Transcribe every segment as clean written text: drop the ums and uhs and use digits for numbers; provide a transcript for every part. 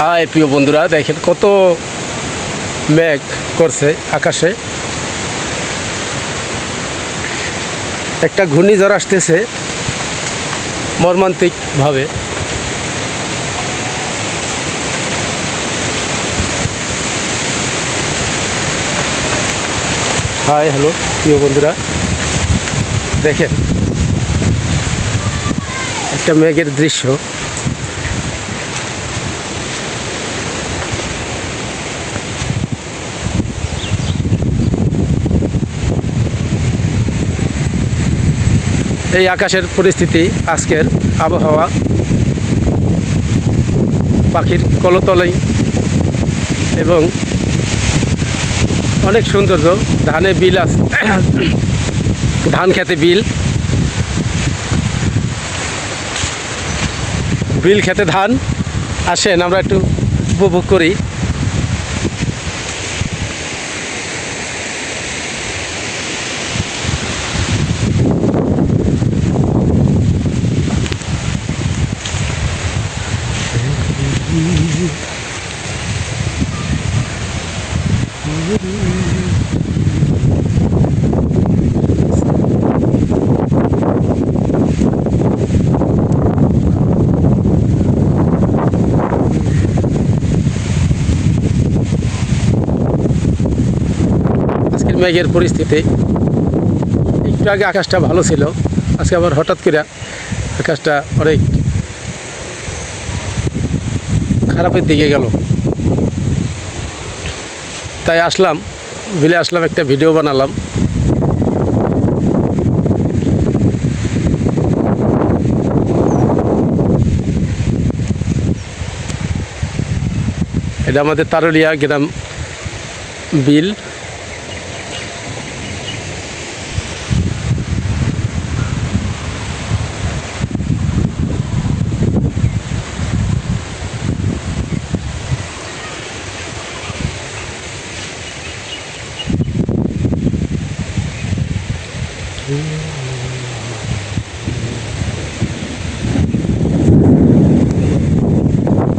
High প্রিয় বন্ধুরা, দেখেন কত মেঘ করছে আকাশে। একটা ঘূর্ণিঝড় আসতেছে মর্মান্তিকভাবে। হাই হ্যালো প্রিয় বন্ধুরা, দেখেন একটা মেঘের দৃশ্য। এই আকাশের পরিস্থিতি, আজকের আবহাওয়া, পাখির কলতলাই এবং অনেক সৌন্দর্য। ধানে বিল আছে, ধান খেতে বিল খেতে ধান। আসেন আমরা একটু উপভোগ করি। আজকের মেঘের পরিস্থিতি, একটু আগে আকাশটা ভালো ছিল, আজকে আবার হঠাৎ করে আকাশটা অনেক খারাপের দিকে গেল। তাই আসলাম, বিলে আসলাম, একটা ভিডিও বানালাম। এটা আমাদের তারুলিয়া গ্রাম বিল।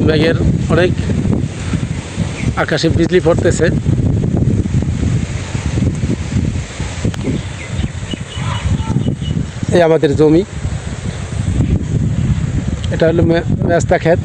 মেঘের অনেক আকাশে বিজলি পড়তেছে। এই আমাদের জমি, এটা হলো মেস্তা ক্ষেত।